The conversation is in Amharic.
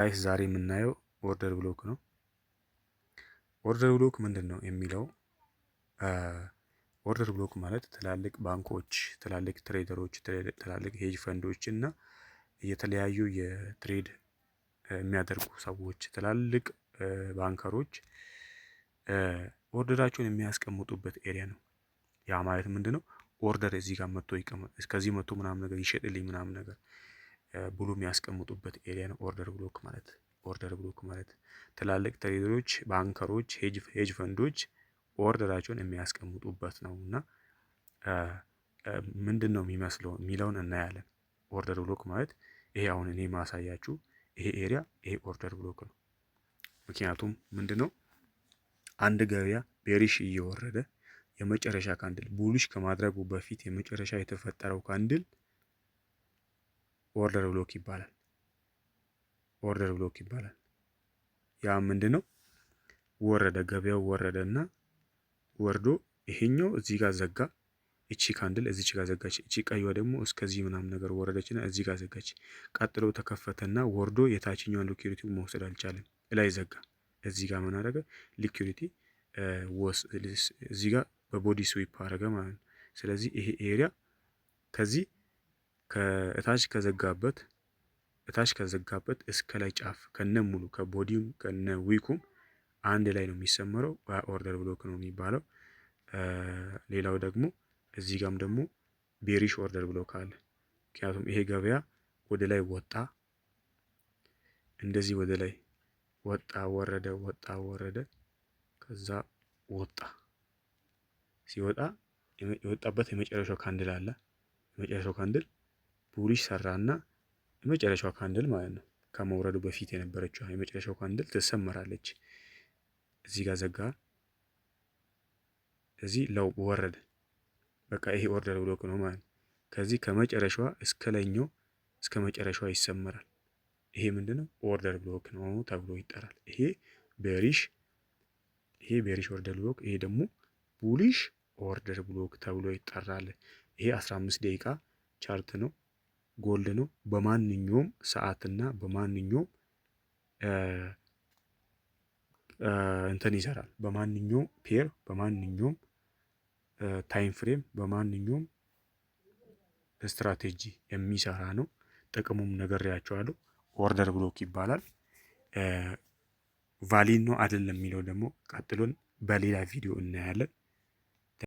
ጋይስ ዛሬ የምናየው ኦርደር ብሎክ ነው። ኦርደር ብሎክ ምንድን ነው የሚለው ኦርደር ብሎክ ማለት ትላልቅ ባንኮች፣ ትላልቅ ትሬደሮች፣ ትላልቅ ሄጅ ፈንዶች እና የተለያዩ የትሬድ የሚያደርጉ ሰዎች፣ ትላልቅ ባንከሮች ኦርደራቸውን የሚያስቀምጡበት ኤሪያ ነው። ያ ማለት ምንድን ነው? ኦርደር እዚህ ጋር መጥቶ ይቀመጥ፣ እስከዚህ መጥቶ ምናምን ነገር ይሸጥልኝ ምናምን ነገር ብሎ የሚያስቀምጡበት ኤሪያ ነው ኦርደር ብሎክ ማለት። ኦርደር ብሎክ ማለት ትላልቅ ትሬደሮች፣ ባንከሮች፣ ሄጅ ፈንዶች ኦርደራቸውን የሚያስቀምጡበት ነው እና ምንድን ነው የሚመስለው የሚለውን እናያለን። ኦርደር ብሎክ ማለት ይሄ አሁን እኔ ማሳያችሁ ይሄ ኤሪያ ይሄ ኦርደር ብሎክ ነው። ምክንያቱም ምንድን ነው አንድ ገበያ ቤሪሽ እየወረደ የመጨረሻ ካንድል ቡሊሽ ከማድረጉ በፊት የመጨረሻ የተፈጠረው ካንድል ኦርደር ብሎክ ይባላል። ኦርደር ብሎክ ይባላል። ያ ምንድን ነው? ወረደ፣ ገበያው ወረደ እና ወርዶ ይሄኛው እዚህ ጋር ዘጋ፣ እቺ ካንድል እዚች ጋር ዘጋች፣ እቺ ቀይዋ ደግሞ እስከዚህ ምናምን ነገር ወረደችና እዚህ ጋር ዘጋች። ቀጥሎ ተከፈተና ወርዶ የታችኛውን ሊኩዊዲቲ መውሰድ አልቻለም፣ ላይ ዘጋ። እዚህ ጋር ምን አደረገ? ሊኩዊዲቲ እዚህ ጋር በቦዲ ስዊፕ አደረገ ማለት ነው። ስለዚህ ይሄ ኤሪያ ከዚህ ከእታች ከዘጋበት እስከ ላይ ጫፍ ከነ ሙሉ ከቦዲውም ከነ ዊኩም አንድ ላይ ነው የሚሰመረው። ኦርደር ብሎክ ነው የሚባለው። ሌላው ደግሞ እዚህ ጋም ደግሞ ቤሪሽ ኦርደር ብሎክ አለ። ምክንያቱም ይሄ ገበያ ወደ ላይ ወጣ፣ እንደዚህ ወደ ላይ ወጣ ወረደ፣ ወጣ ወረደ፣ ከዛ ወጣ። ሲወጣ የወጣበት የመጨረሻው ካንድል አለ። የመጨረሻው ካንድል ቡሊሽ ሰራና የመጨረሻው ካንድል ማለት ነው ከመውረዱ በፊት የነበረችው የመጨረሻው ካንድል ትሰመራለች። እዚህ ጋር ዘጋ፣ እዚህ ለው ወረደ። በቃ ይሄ ኦርደር ብሎክ ነው ማለት ነው። ከዚህ ከመጨረሻዋ እስከ ላይኛው እስከ መጨረሻዋ ይሰመራል። ይሄ ምንድነው? ኦርደር ብሎክ ነው ተብሎ ይጠራል። ይሄ ቤሪሽ ኦርደር ብሎክ፣ ይሄ ደግሞ ቡሊሽ ኦርደር ብሎክ ተብሎ ይጠራል። ይሄ 15 ደቂቃ ቻርት ነው፣ ጎልድ ነው። በማንኛውም ሰዓትና በማንኛውም እንትን ይሰራል። በማንኛውም ፔር፣ በማንኛውም ታይም ፍሬም፣ በማንኛውም ስትራቴጂ የሚሰራ ነው። ጥቅሙም ነግሬያቸዋለሁ። ኦርደር ብሎክ ይባላል። ቫሊድ ነው አይደለም የሚለው ደግሞ ቀጥሎን በሌላ ቪዲዮ እናያለን።